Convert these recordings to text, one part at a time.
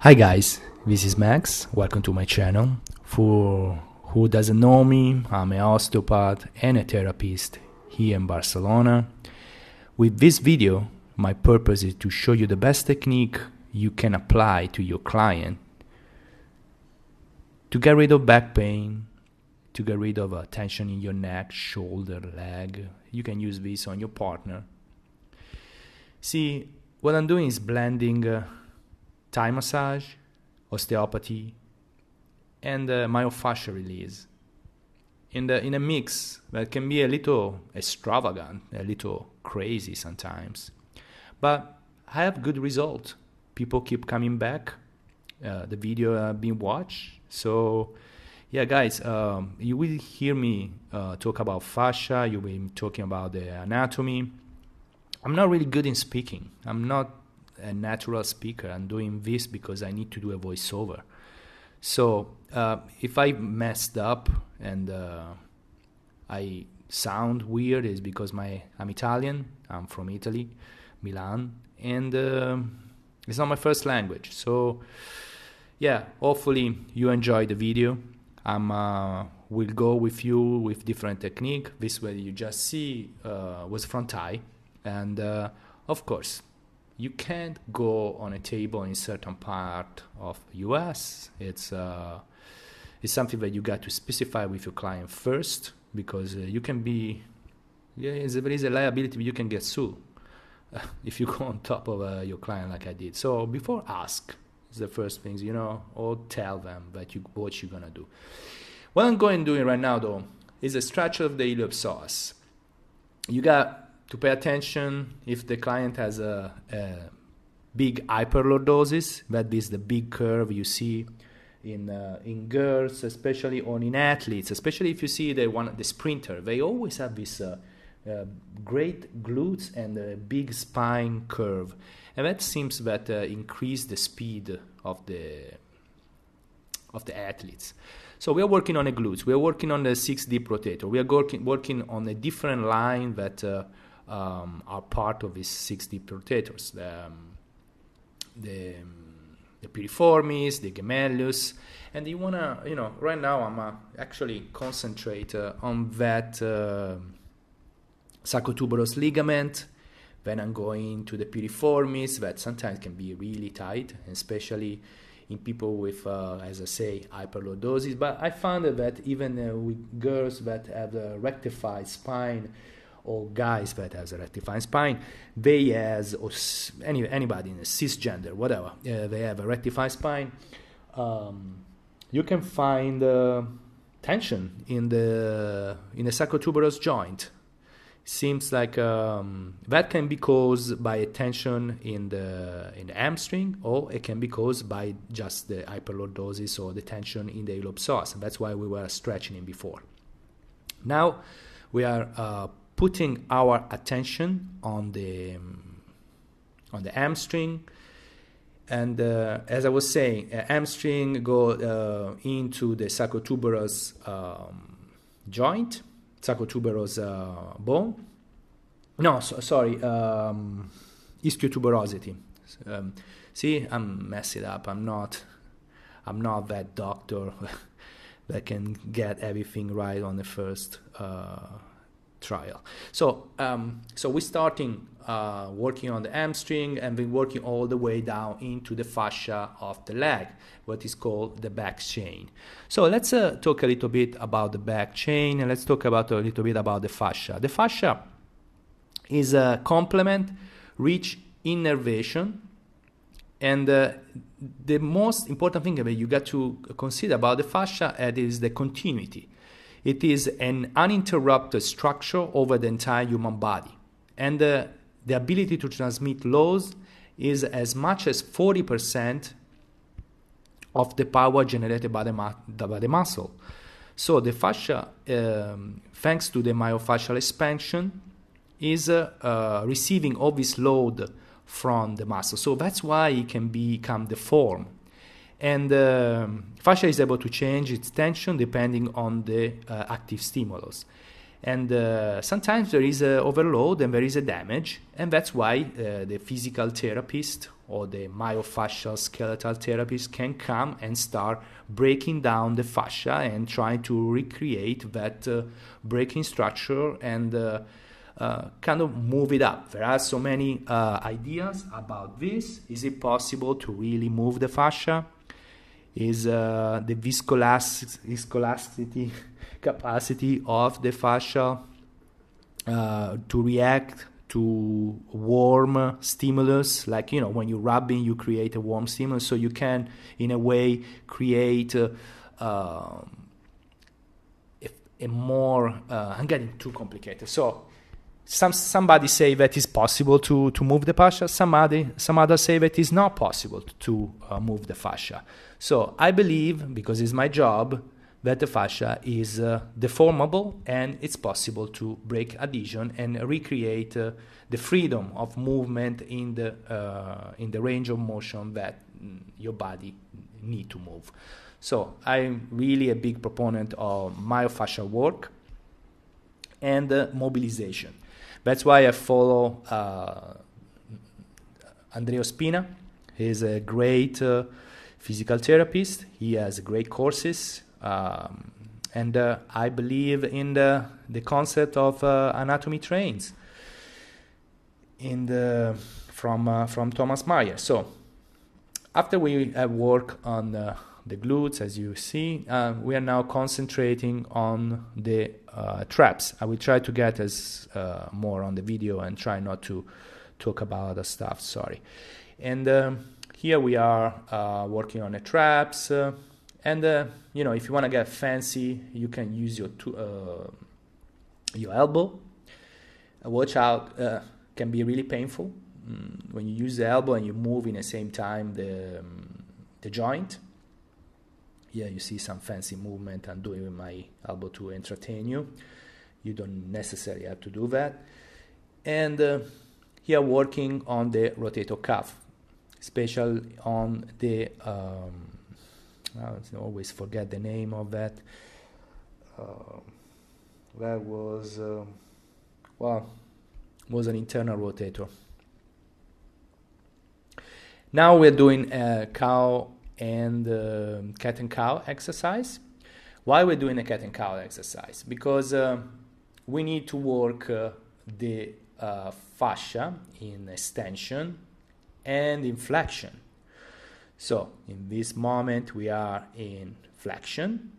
Hi guys, this is Max. Welcome to my channel. For who doesn't know me, I'm an osteopath and a therapist here in Barcelona. With this video, my purpose is to show you the best technique you can apply to your client to get rid of back pain, to get rid of tension in your neck, shoulder, leg. You can use this on your partner. See, what I'm doing is blending Thai massage, osteopathy, and myofascial release in a mix that can be a little extravagant, a little crazy sometimes. But I have good results. People keep coming back. The video have been watched. So yeah, guys, you will hear me talk about fascia. You will be talking about the anatomy. I'm not really good in speaking. I'm not a natural speaker. I'm doing this because I need to do a voiceover. So if I messed up and I sound weird, it's because I'm Italian. I'm from Italy, Milan, and it's not my first language. So yeah, hopefully you enjoy the video. Will go with you with different technique. This way you just see was front Thai, and of course you can't go on a table in certain part of US. It's something that you got to specify with your client first, because you can be, there is a liability. You can get sued if you go on top of your client like I did. So before ask is the first things, or tell them that what you're gonna do. What I'm going doing right now though is a stretch of the iliopsoas. You got to pay attention if the client has a big hyperlordosis. That is the big curve you see in girls, especially, or in athletes, especially if you see the sprinter. They always have this great glutes and a big spine curve, and that seems that increase the speed of the athletes. So we are working on the glutes. We are working on the 6 deep rotator. We are working on a different line that are part of these 6 deep rotators. The Piriformis, the gemellus, and you wanna, right now I'm actually concentrate on that sacrotuberous ligament. Then I'm going to the Piriformis, that sometimes can be really tight, especially in people with, as I say, hyperlordosis. But I found that even with girls that have a rectified spine, or guys that have a rectified spine, they has, or anybody in a cisgender, whatever, they have a rectified spine, you can find tension in the sacrotuberous joint. Seems like that can be caused by a tension in the hamstring, or it can be caused by just the hyperlordosis or the tension in the iliopsoas. That's why we were stretching it before. Now we are putting our attention on the hamstring, and as I was saying, hamstring go into the sacrotuberous joint, sacrotuberous bone. No, sorry, ischiotuberosity. See, I'm messing it up. I'm not that doctor that can get everything right on the first trial. So we're starting working on the hamstring, and we're working all the way down into the fascia of the leg, what is called the back chain. So let's talk a little bit about the back chain, and let's talk about a little bit about the fascia. The fascia is a complement, rich innervation, and the most important thing that you got to consider about the fascia is the continuity. It is an uninterrupted structure over the entire human body, and the ability to transmit loads is as much as 40% of the power generated by the muscle. So the fascia, thanks to the myofascial expansion, is receiving all this load from the muscle. So that's why it can become deformed. And fascia is able to change its tension depending on the active stimulus. And sometimes there is a overload and there is a damage, and that's why the physical therapist or the myofascial skeletal therapists can come and start breaking down the fascia and trying to recreate that breaking structure and kind of move it up. There are so many ideas about this. Is it possible to really move the fascia? Is the viscoelasticity capacity of the fascia to react to warm stimulus, like, you know, when you're rubbing, you create a warm stimulus, so you can, in a way, create a more, I'm getting too complicated. So somebody say that it's possible to move the fascia, some others say that it's not possible to move the fascia. So I believe, because it's my job, that the fascia is deformable and it's possible to break adhesion and recreate the freedom of movement in the range of motion that your body need to move. So I'm really a big proponent of myofascial work and mobilization. That's why I follow Andrea Ospina. He's a great physical therapist. He has great courses. And I believe in the concept of anatomy trains from Thomas Meyer. So after we have worked on the glutes, as you see, we are now concentrating on the traps. I will try to get as more on the video and try not to talk about other stuff. Sorry. And here we are working on the traps. And you know, if you want to get fancy, you can use your elbow. Watch out, can be really painful when you use the elbow and you move in the same time the joint. Here you see some fancy movement I'm doing with my elbow to entertain you. You don't necessarily have to do that. And here working on the rotator cuff, especially on the I always forget the name of that. That was was an internal rotator. Now we're doing a cow and cat and cow exercise. Why we're doing a cat and cow exercise? Because we need to work the fascia in extension and in flexion. So in this moment we are in flexion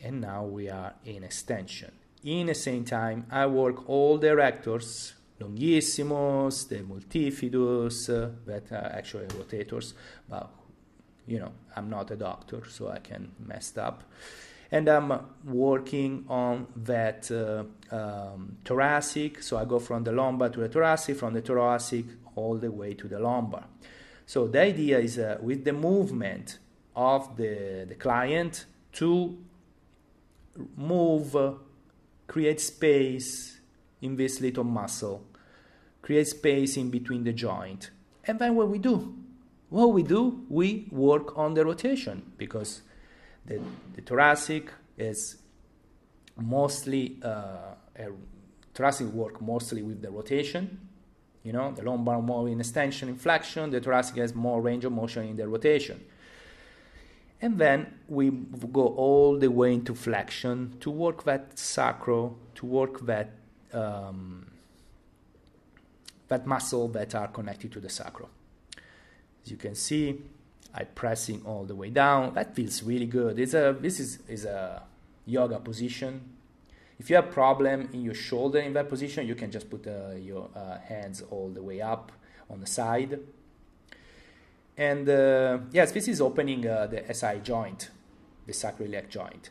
and now we are in extension. In the same time I work all the erectors, longissimus, the multifidus, that are actually rotators, but you know, I'm not a doctor so I can mess up. And I'm working on that thoracic, so I go from the lumbar to the thoracic, from the thoracic all the way to the lumbar. So the idea is with the movement of the client to move, create space in this little muscle, create space in between the joint. And then what we do? We work on the rotation, because the thoracic is mostly, thoracic work mostly with the rotation. You know, the lumbar more in extension, in flexion, the thoracic has more range of motion in the rotation. And then we go all the way into flexion to work that sacral, to work that that muscle that are connected to the sacral. As you can see, I'm pressing all the way down. That feels really good. This is a yoga position. If you have problem in your shoulder in that position, you can just put your hands all the way up on the side. And yes, this is opening the SI joint, the sacroiliac joint.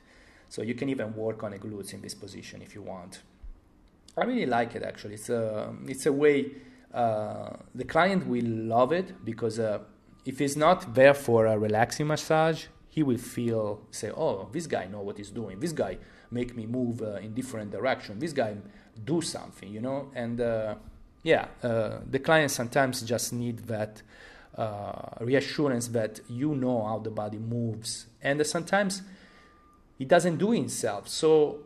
So you can even work on the glutes in this position if you want. I really like it actually. It's a way the client will love it, because if he's not there for a relaxing massage, he will say, oh, this guy know what he's doing. This guy make me move in different direction. This guy do something, you know. And the client sometimes just need that reassurance that you know how the body moves. And sometimes he doesn't do it himself. So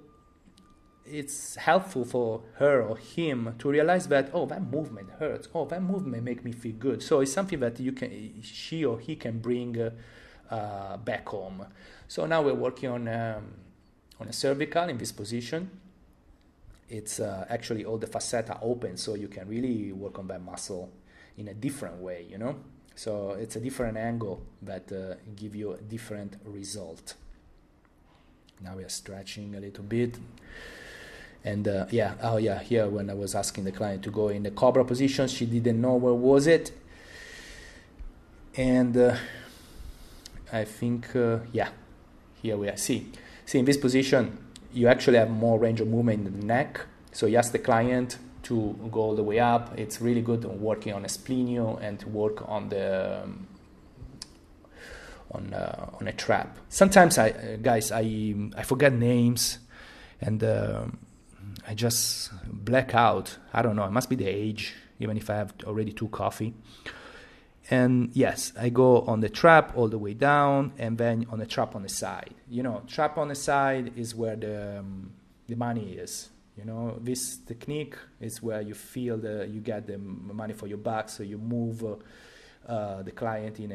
it's helpful for her or him to realize that, oh, that movement hurts, oh, that movement make me feel good. So it's something that she or he can bring back home. So now we're working on a cervical in this position. It's actually all the faceta open, so you can really work on that muscle in a different way, you know. So it's a different angle that give you a different result. Now we are stretching a little bit. And here when I was asking the client to go in the cobra position, she didn't know where was it. And I think, here we are. See, in this position, you actually have more range of movement in the neck. So you ask the client to go all the way up. It's really good on working on a splenio and to work on the on a trap. Sometimes I forget names and I just black out. I don't know. It must be the age, even if I have already 2 coffee. And yes, I go on the trap all the way down, and then on the trap on the side. You know, trap on the side is where the money is. You know, this technique is where you feel you get the money for your buck. So you move the client in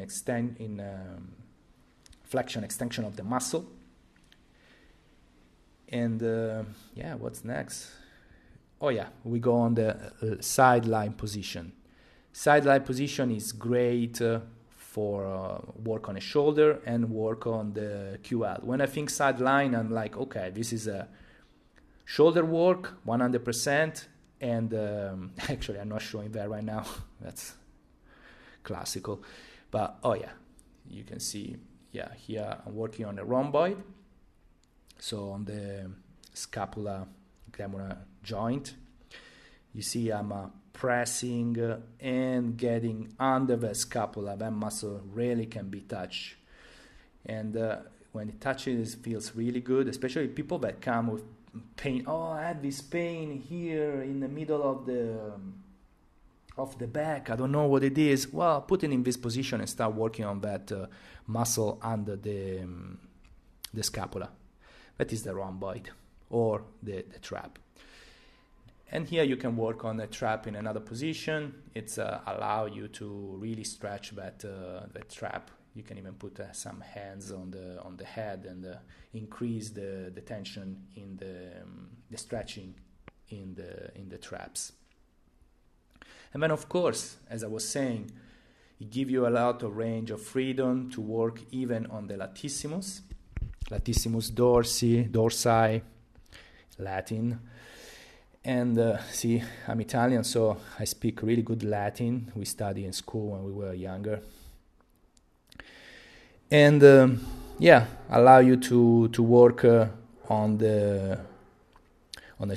flexion extension of the muscle. And what's next? Oh yeah, we go on the sideline position. Sideline position is great for work on a shoulder and work on the QL. When I think sideline, I'm like, okay, this is a shoulder work, 100%. And actually, I'm not showing that right now. That's classical. But oh yeah, you can see, here I'm working on a rhomboid. So on the scapula femora joint, you see I'm pressing and getting under the scapula. That muscle really can be touched. And when it touches, it feels really good, especially people that come with pain. Oh, I had this pain here in the middle of the back. I don't know what it is. Well, put it in this position and start working on that muscle under the scapula. That is the rhomboid or the trap. And here you can work on the trap in another position. It's allow you to really stretch that trap. You can even put some hands on the head and increase the tension in the stretching in the traps. And then of course, as I was saying, it gives you a lot of range of freedom to work even on the latissimus dorsi, Latin. And see, I'm Italian, so I speak really good Latin. We studied in school when we were younger. And allow you to work on the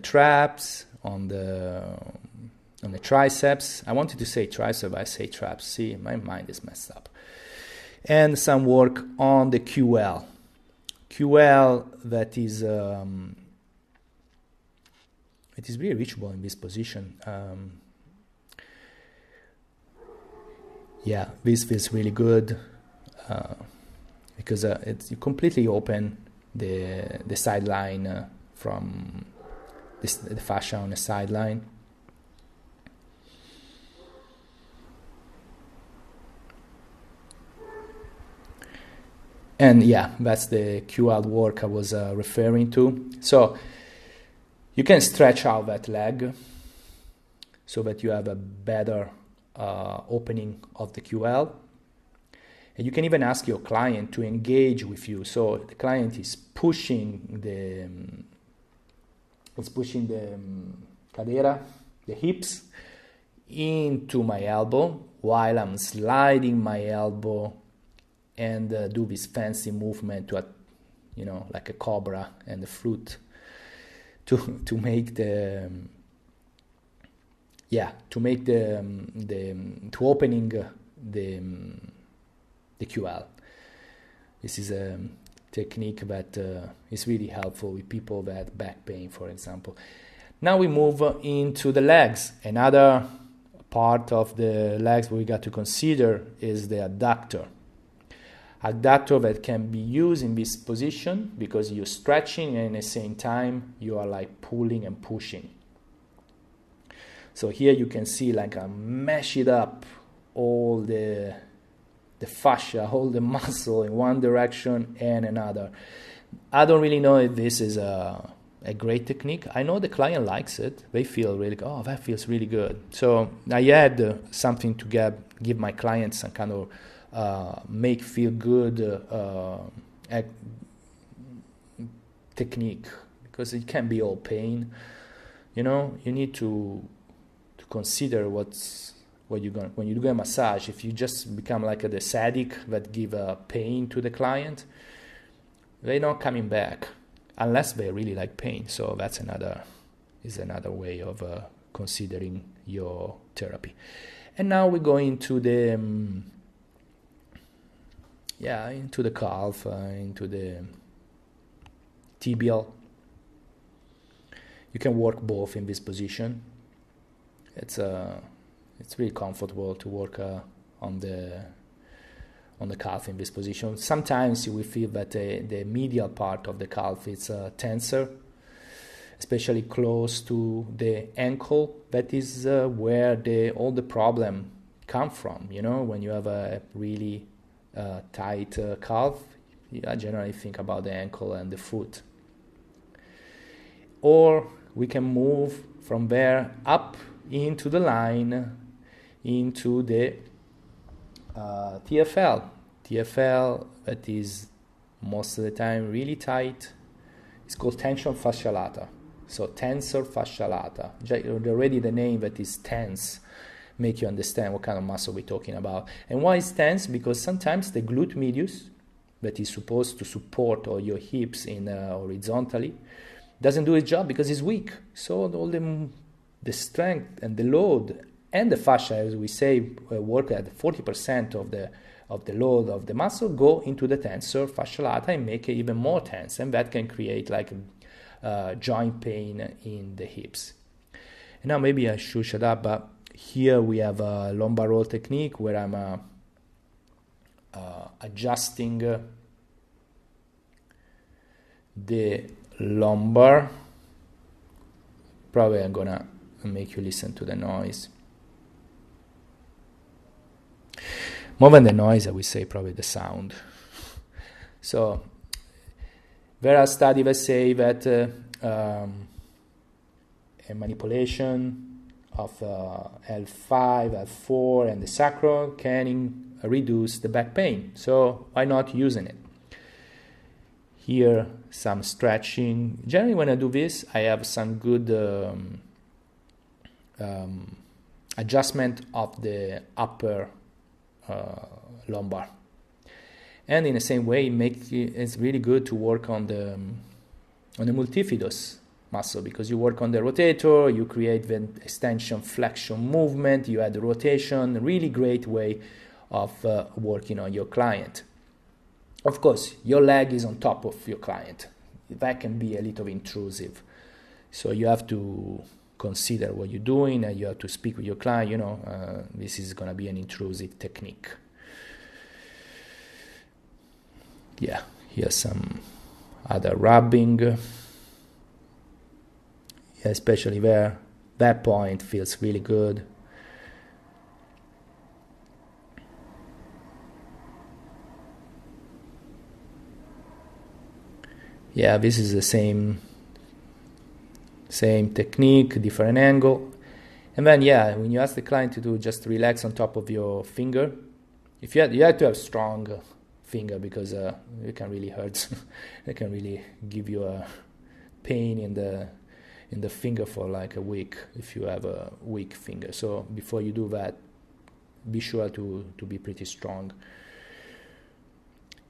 traps, on the triceps. I wanted to say tricep, I say traps. See, my mind is messed up. And some work on the QL. QL that is it is really reachable in this position. This feels really good because you completely open the sideline from the fascia on the sideline. And that's the QL work I was referring to. So you can stretch out that leg so that you have a better opening of the QL. And you can even ask your client to engage with you. So the client is pushing the cadera, the hips, into my elbow while I'm sliding my elbow and do this fancy movement to, like a cobra and the fruit, to make opening the QL. This is a technique that is really helpful with people that have back pain, for example. Now we move into the legs. Another part of the legs we got to consider is the adductor. adductor that can be used in this position because you're stretching and at the same time you are like pulling and pushing. So here you can see like I mash it up all the fascia, all the muscle in one direction and another. I don't really know if this is a great technique. I know the client likes it. They feel really, oh, that feels really good. So I had something to give my clients some kind of make feel good technique, because it can be all pain. You know, you need to consider what you're going when you do a massage. If you just become like the sadist that give pain to the client, they're not coming back unless they really like pain. So that's another way of considering your therapy. And now we go into the into the calf, into the tibial. You can work both in this position. It's really comfortable to work on the calf in this position. Sometimes we feel that the medial part of the calf is tenser, especially close to the ankle. That is where all the problem come from. You know, when you have a really tight calf, I generally think about the ankle and the foot. Or we can move from there up into the line into the TFL. TFL, that is most of the time really tight. It's called tension fascia lata. So tensor fascia lata. Already the name that is tense make you understand what kind of muscle we're talking about. And why it's tense? Because sometimes the glute medius, that is supposed to support all your hips in horizontally, doesn't do its job because it's weak. So all the strength and the load and the fascia, as we say, work at 40% of the load of the muscle, go into the tensor fascia lata and make it even more tense, and that can create like joint pain in the hips. And now maybe I should shut up, but here we have a lumbar roll technique where I'm adjusting the lumbar. Probably I'm gonna make you listen to the noise. More than the noise, I would say probably the sound. So there are studies that say that a manipulation of L5, L4, and the sacral can reduce the back pain. So why not using it? Here, some stretching. Generally, when I do this, I have some good adjustment of the upper lumbar. And in the same way, it's really good to work on the multifidus muscle, because you work on the rotator, you create the extension flexion movement, you add the rotation. Really great way of working on your client. Of course, your leg is on top of your client. That can be a little intrusive. So you have to consider what you're doing, and you have to speak with your client. You know, this is going to be an intrusive technique. Yeah, here's some other rubbing. Yeah, especially there. That point feels really good. Yeah, this is the same technique, different angle. And then, yeah, when you ask the client to do, just relax on top of your finger. If you have to have strong finger, because it can really hurt. It can really give you a pain in the finger for like a week if you have a weak finger. So before you do that, be sure to be pretty strong.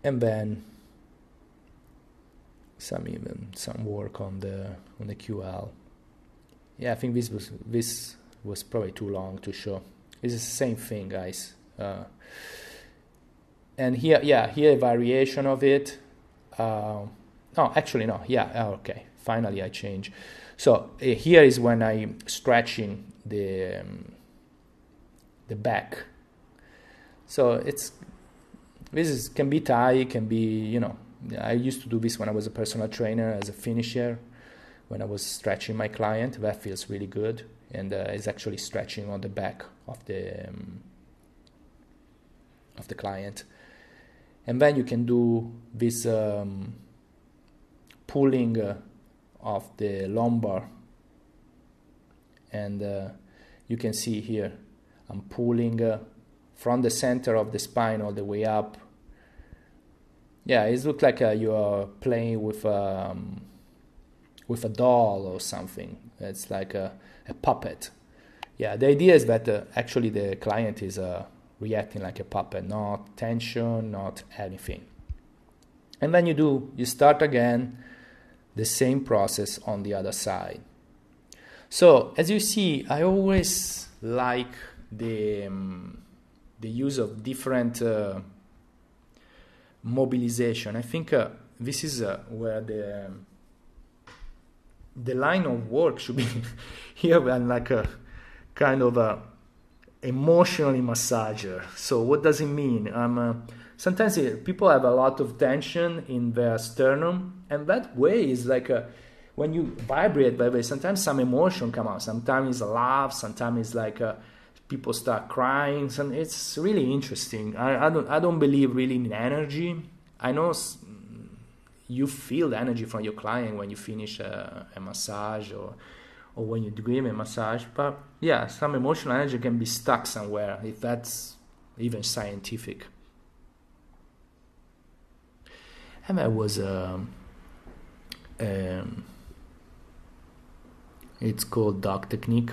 And then some work on the QL. Yeah, I think this was probably too long to show. This is the same thing, guys. And here a variation of it. No, actually no. Yeah, okay. Finally, I change. So here is when I'm stretching the back. So it's can be Thai, can be, you know, I used to do this when I was a personal trainer as a finisher, when I was stretching my client. That feels really good, and it's actually stretching on the back of the client. And then you can do this pulling of the lumbar, and you can see here I'm pulling from the center of the spine all the way up. Yeah, it looks like you are playing with a doll or something. It's like a puppet. Yeah, the idea is that actually the client is reacting like a puppet, not tension, not anything. And then you start again the same process on the other side. So as you see, I always like the use of different mobilization. I think this is where the line of work should be here. I'm like a kind of a emotionally massager. So what does it mean? Sometimes people have a lot of tension in their sternum, and that way is like when you vibrate that way, sometimes some emotion come out. Sometimes it's laugh, sometimes it's like people start crying. So it's really interesting. I don't believe really in energy. I know you feel the energy from your client when you finish a massage or when you give him a massage. But yeah, some emotional energy can be stuck somewhere, if that's even scientific. And that was it's called dog technique.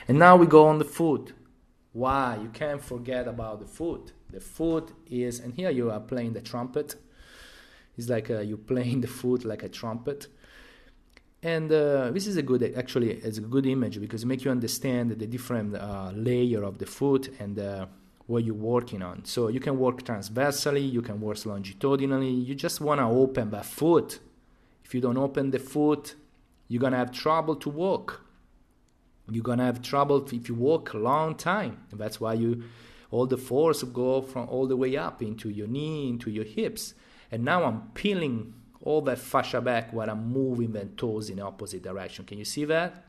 And now we go on the foot. Why? You can't forget about the foot. The foot is, and here you are playing the trumpet. It's like you're playing the foot like a trumpet. And this is it's a good image because it makes you understand the different layer of the foot and what you're working on. So you can work transversally, you can work longitudinally. You just want to open that foot. If you don't open the foot, you're going to have trouble to walk. You're going to have trouble if you walk a long time. And that's why all the force go from all the way up into your knee, into your hips. And now I'm peeling all that fascia back while I'm moving the toes in the opposite direction. Can you see that?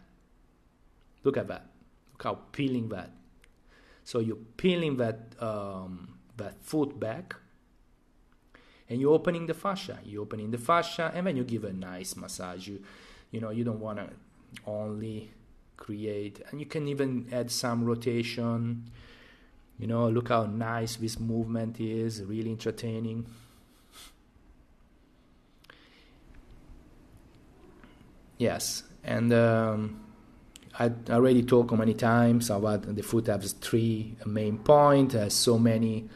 Look at that. Look how peeling that. So you're peeling that foot back, and you're opening the fascia. You're opening the fascia, and then you give a nice massage. You know, you don't want to only create, and you can even add some rotation. You know, look how nice this movement is, really entertaining. Yes, and I already talked many times about the foot has 3 main points, has so many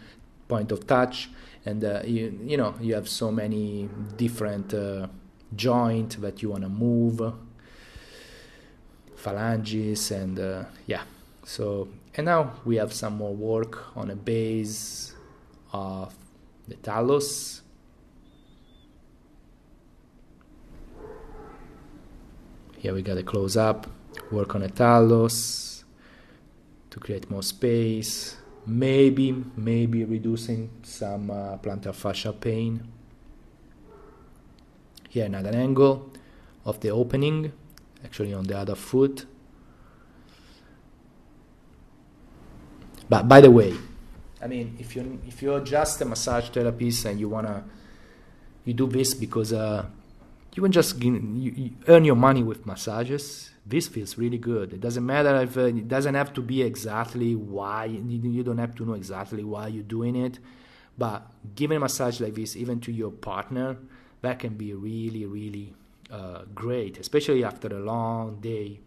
point of touch, and you have so many different joints that you want to move, phalanges, and yeah. So, and now we have some more work on the base of the talus. Here we got a close-up, work on a talus to create more space, maybe reducing some plantar fascia pain. Here another angle of the opening, actually on the other foot. But by the way, I mean, if you're just a massage therapist and you do this because you won't just you earn your money with massages. This feels really good. It doesn't matter if it doesn't have to be exactly why. You don't have to know exactly why you're doing it. But giving a massage like this, even to your partner, that can be really, really great, especially after a long day.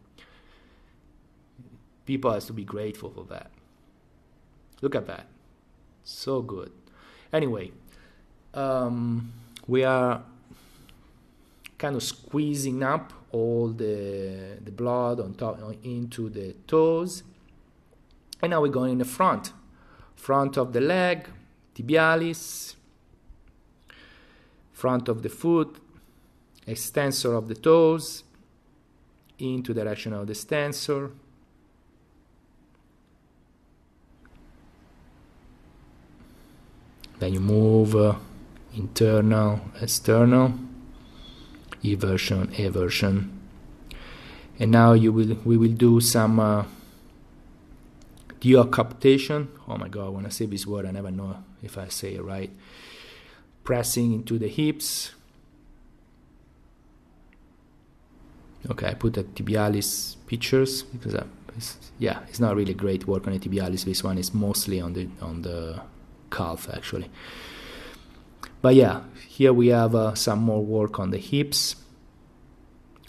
People have to be grateful for that. Look at that. So good. Anyway, we are kind of squeezing up all the blood on top into the toes, and now we're going in the front of the leg, tibialis, front of the foot, extensor of the toes into the direction of the extensor, Then you move internal, external, eversion, eversion. And now we will do some decapitation. Oh my God, when I say this word, I never know if I say it right. Pressing into the hips. Okay, I put the tibialis pictures because it's not really great work on the tibialis. This one is mostly on the calf actually. But yeah, here we have some more work on the hips.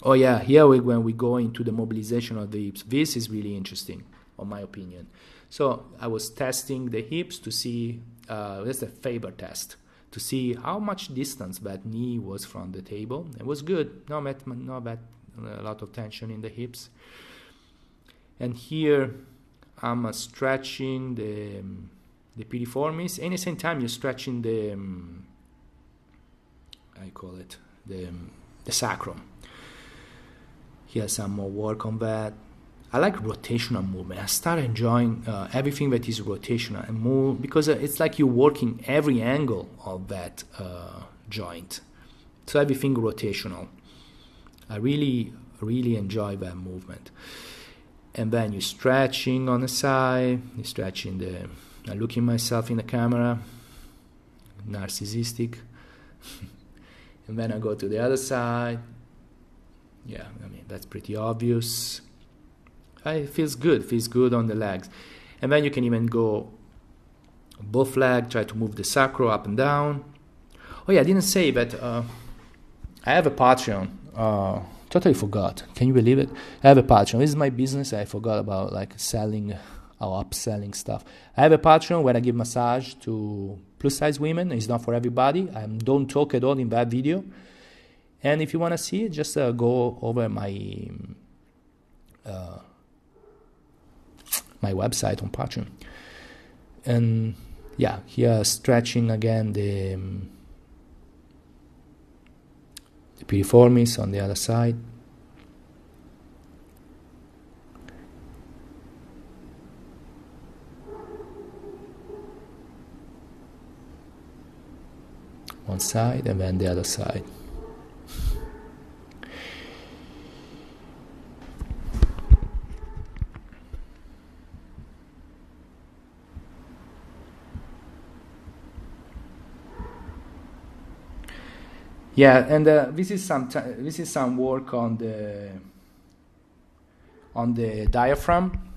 Oh yeah, here when we go into the mobilization of the hips, this is really interesting, in my opinion. So I was testing the hips to see, that's a Faber test, to see how much distance that knee was from the table. It was good, not bad, a lot of tension in the hips. And here I'm stretching the piriformis, and at the same time you're stretching the, I call it, the sacrum. Here's some more work on that. I like rotational movement. I start enjoying everything that is rotational and move, because it's like you're working every angle of that joint. So everything rotational. I really, really enjoy that movement. And then you're stretching on the side. You're stretching I'm looking myself in the camera. Narcissistic. And then I go to the other side. Yeah, I mean, that's pretty obvious. It feels good on the legs. And then you can even go both legs, try to move the sacral up and down. Oh yeah, I didn't say, but I have a Patreon. Totally forgot. Can you believe it? I have a Patreon. This is my business. I forgot about like selling or upselling stuff. I have a Patreon where I give massage to plus size women. It's not for everybody. I don't talk at all in that video. And if you want to see it, just go over my my website on Patreon. And yeah, here stretching again the piriformis on the other side. One side and then the other side. Yeah, and this is some work on the diaphragm.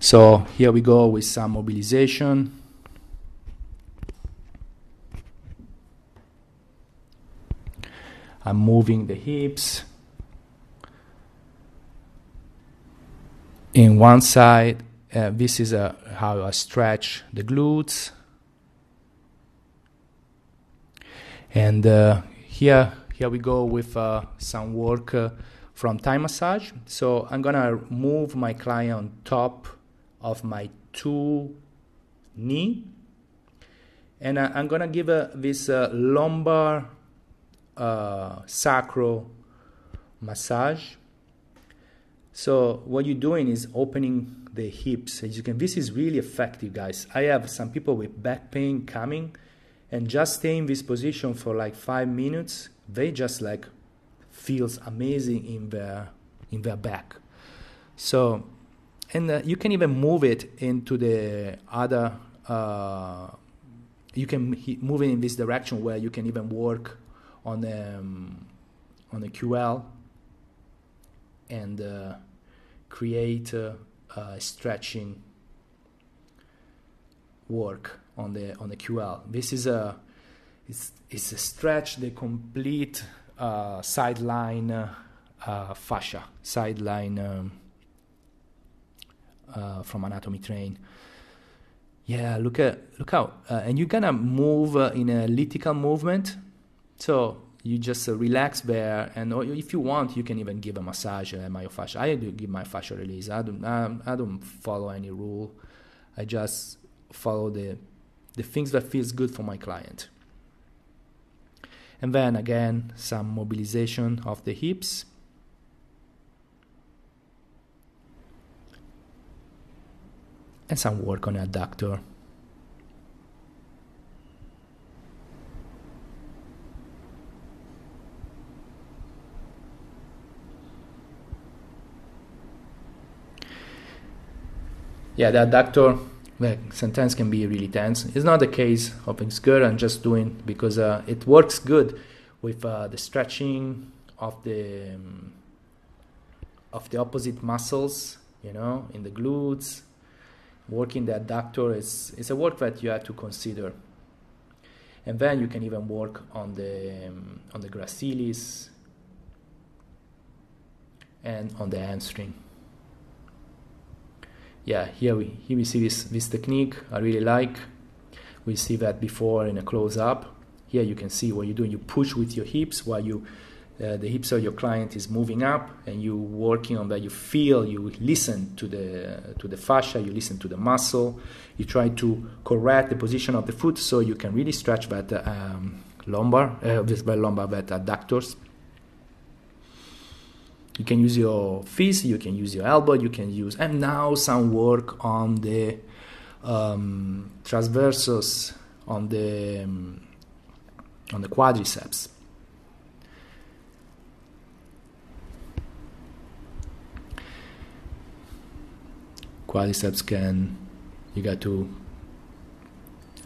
So here we go with some mobilization. I'm moving the hips. In one side, this is how I stretch the glutes. And here we go with some work from Thai massage. So I'm gonna move my client on top of my two knee, and I'm gonna give this lumbar sacral massage. So what you're doing is opening the hips. As you can, this is really effective, guys. I have some people with back pain coming, and just stay in this position for like 5 minutes. They just like feels amazing in their back. So, and you can even move it into the other. You can move it in this direction where you can even work on the QL. And create stretching work on the QL. This is it's a stretch the complete sideline fascia, sideline from Anatomy Train. Yeah, look how and you're gonna move in a elliptical movement. So you just relax there, and if you want, you can even give a massage at Myo-fascial. I do give my fascial release. I don't follow any rule. I just follow the things that feels good for my client. And then again, some mobilization of the hips. and some work on the adductor. Yeah, the adductor sometimes can be really tense. It's not the case of it's good. I'm just doing because it works good with the stretching of the opposite muscles, you know, in the glutes. Working the adductor is a work that you have to consider. And then you can even work on the gracilis and on the hamstring. Yeah, here we see this technique I really like. We see that before in a close-up. Here you can see what you're doing. You push with your hips while the hips of your client is moving up, and you working on that. You feel, you listen to the fascia, you listen to the muscle. You try to correct the position of the foot so you can really stretch that lumbar, that adductors. You can use your fist, you can use your elbow, you can use, and now some work on the transversus, on the quadriceps. Quadriceps you got to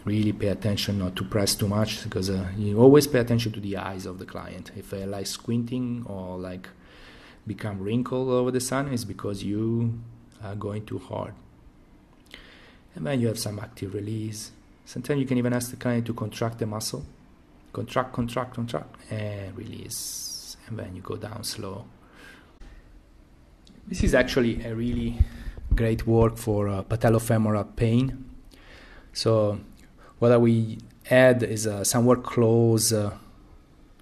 really pay attention not to press too much, because you always pay attention to the eyes of the client. If they're like squinting or like become wrinkled over the sun, is because you are going too hard. And then you have some active release. Sometimes you can even ask the client to contract the muscle. Contract, and release. And then you go down slow. This is actually a really great work for patellofemoral pain. So what we add is some work close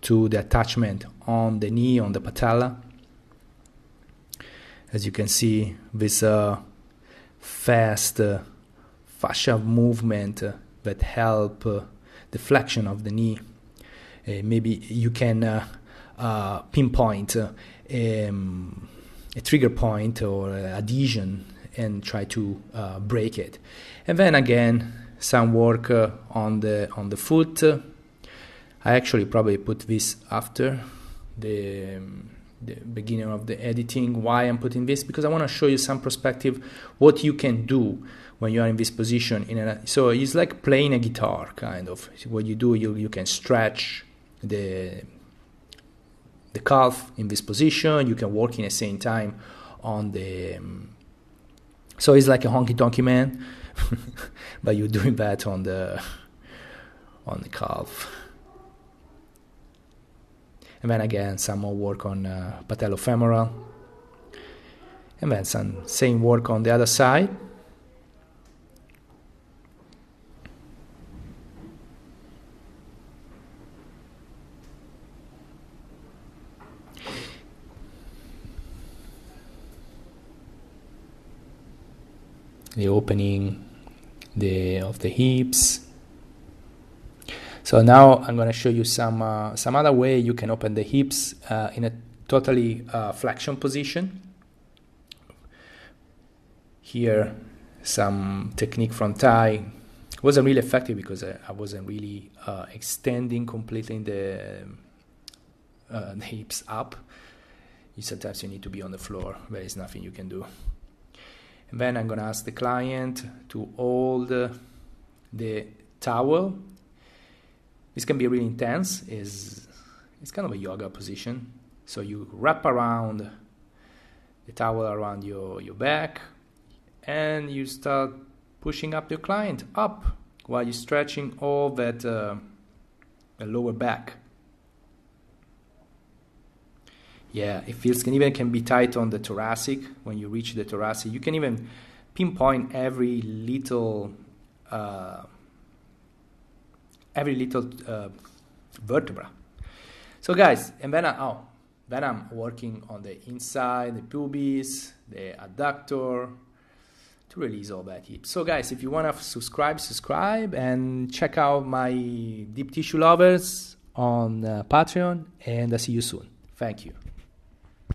to the attachment on the knee, on the patella. As you can see, this fast fascia movement that help the flexion of the knee. Maybe you can pinpoint a trigger point or adhesion and try to break it. And then again, some work on the foot. I actually probably put this after the beginning of the editing. Why I'm putting this? Because I want to show you some perspective what you can do when you are in this position. So it's like playing a guitar, kind of. What you do, you can stretch the calf in this position. You can work in the same time on the. So it's like a honky-tonky man, but you're doing that on the calf. And then again, some more work on patellofemoral. And then some same work on the other side. The opening of the hips. So now I'm going to show you some other way you can open the hips in a totally flexion position. Here, some technique from Thai. Wasn't really effective because I wasn't really extending completely the hips up. Sometimes you need to be on the floor. There is nothing you can do. And then I'm going to ask the client to hold the towel. This can be really intense. It's kind of a yoga position. So you wrap around the towel around your back, and you start pushing up your client up while you're stretching all that lower back. Yeah, it feels can be tight on the thoracic. When you reach the thoracic, you can even pinpoint every little vertebra. So guys, and then I'm working on the inside, the pubis, the adductor, to release all that hip. So guys, if you want to subscribe and check out my deep tissue lovers on Patreon, and I'll see you soon. Thank you.